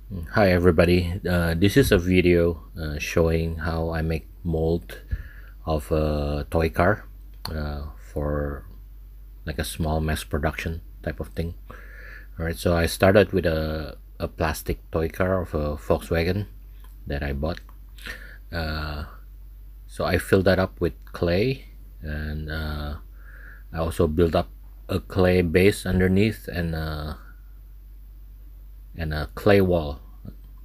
Hi everybody, this is a video showing how I make mold of a toy car for like a small mass production type of thing. Alright, so I started with a plastic toy car of a Volkswagen that I bought. So I filled that up with clay, and I also built up a clay base underneath and a clay wall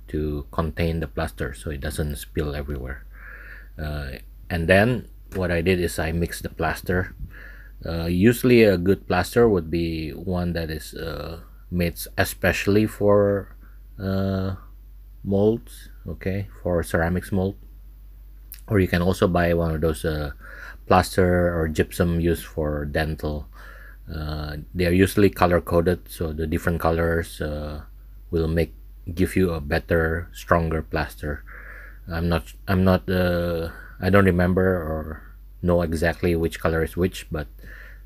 to contain the plaster so it doesn't spill everywhere. And then what I did is I mixed the plaster. Usually a good plaster would be one that is made especially for uh, molds, okay, for ceramics mold. Or you can also buy one of those plaster or gypsum used for dental. They are usually color coded, so the different colors will make give you a better, stronger plaster. I don't remember or know exactly which color is which, but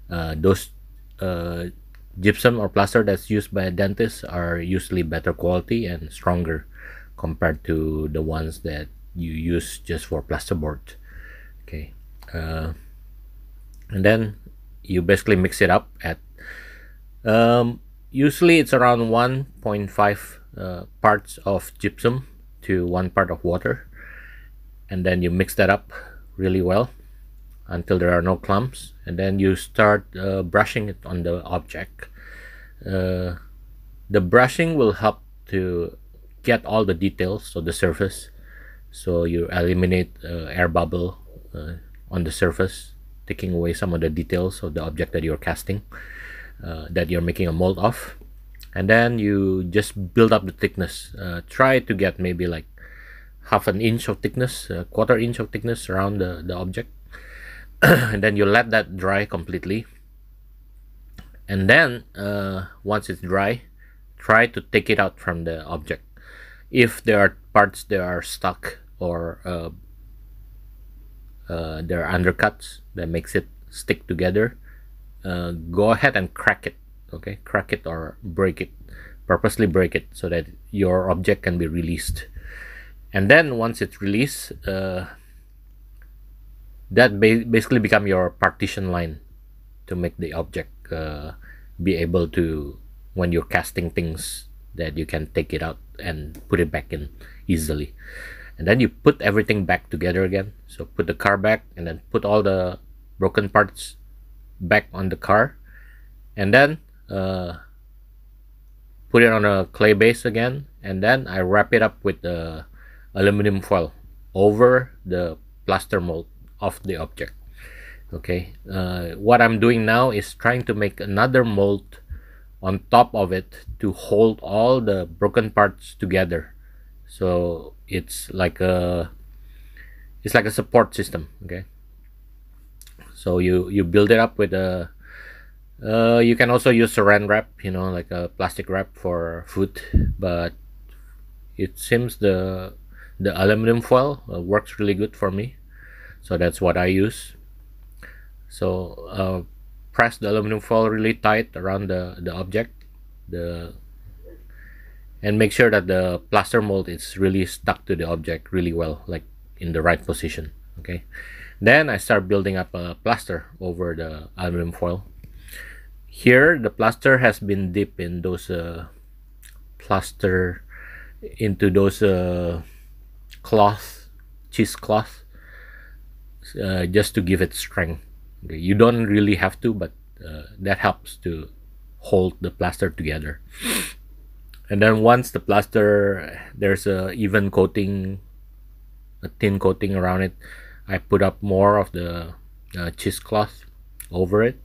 those uh, gypsum or plaster that's used by a dentist are usually better quality and stronger compared to the ones that you use just for plasterboard. Okay, uh, and then you basically mix it up at usually it's around 1.5 parts of gypsum to 1 part of water, and then you mix that up really well until there are no clumps, and then you start brushing it on the object. uh, the brushing will help to get all the details of the surface, so you eliminate air bubble on the surface, taking away some of the details of the object that you're casting, that you're making a mold of. And then you just build up the thickness. Try to get maybe like half an inch of thickness, a quarter inch of thickness around the object. And then you let that dry completely. And then once it's dry, try to take it out from the object. If there are parts that are stuck, or there are undercuts that makes it stick together, go ahead and crack it. Okay, crack it or break it, purposely break it so that your object can be released. And then once it's released, that basically become your partition line to make the object be able to, when you're casting things, that you can take it out and put it back in easily. And then you put everything back together again. So put the car back, and then put all the broken parts back on the car, and then put it on a clay base again, and then I wrap it up with the aluminum foil over the plaster mold of the object. Okay, what I'm doing now is trying to make another mold on top of it to hold all the broken parts together, so it's like a support system. Okay, so you build it up with a you can also use saran wrap, like a plastic wrap for food, but it seems the aluminum foil works really good for me, so that's what I use. So press the aluminum foil really tight around the object, the and make sure that the plaster mold is really stuck to the object really well, like in the right position. Okay, then I start building up a plaster over the aluminum foil. Here the plaster has been dipped in those plaster into those cloth, cheesecloth, just to give it strength. Okay, you don't really have to, but that helps to hold the plaster together. And then once the plaster, there's a even coating, a thin coating around it, I put up more of the cheesecloth over it.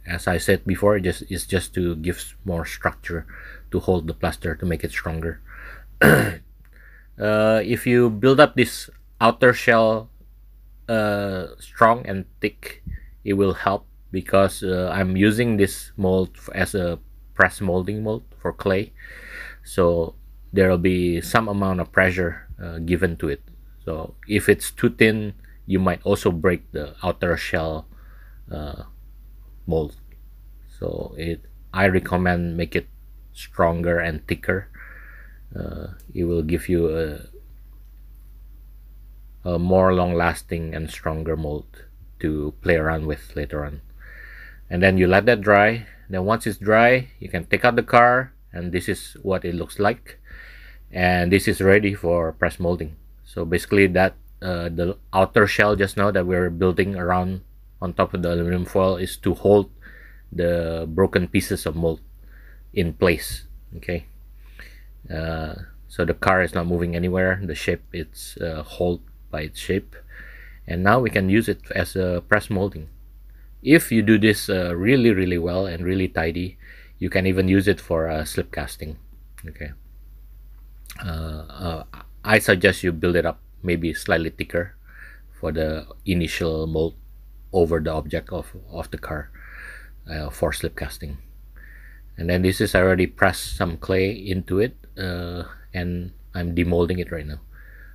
As I said before, it's just to give more structure to hold the plaster, to make it stronger. If you build up this outer shell strong and thick, it will help, because I'm using this mold as a press molding mold for clay, so there will be some amount of pressure given to it. So if it's too thin, you might also break the outer shell mold. So I recommend make it stronger and thicker it will give you a more long-lasting and stronger mold to play around with later on. And then you let that dry. Then once it's dry, you can take out the car, and this is what it looks like. And this is ready for press molding. So basically that the outer shell just now that we're building around on top of the aluminum foil is to hold the broken pieces of mold in place. Okay, so the car is not moving anywhere. The shape it's hold by its shape, and now we can use it as a press molding. If you do this really well and really tidy, you can even use it for slip casting. Okay, I suggest you build it up maybe slightly thicker for the initial mold over the object of the car for slip casting. And then this is, I already pressed some clay into it, and I'm demolding it right now.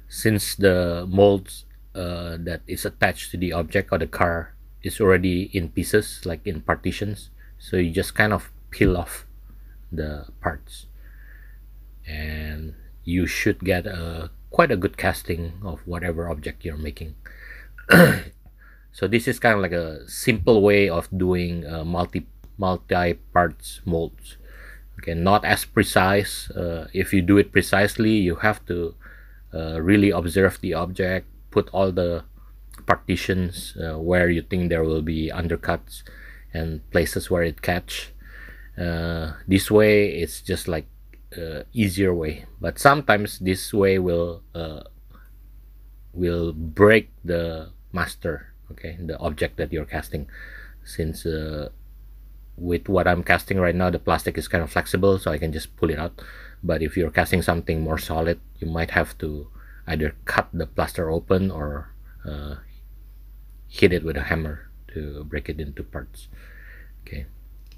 Since the molds that is attached to the object or the car is already in pieces, like in partitions, so you just kind of peel off the parts, and you should get quite a good casting of whatever object you're making. So this is kind of like a simple way of doing multi parts molds. Okay, not as precise. If you do it precisely, you have to really observe the object, put all the partitions where you think there will be undercuts and places where it catch. This way it's just like easier way, but sometimes this way will break the master, okay, the object that you're casting, since with what I'm casting right now, the plastic is kind of flexible, so I can just pull it out. But if you're casting something more solid, you might have to either cut the plaster open or hit it with a hammer to break it into parts. Okay,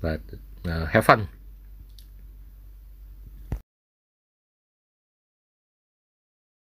but have fun.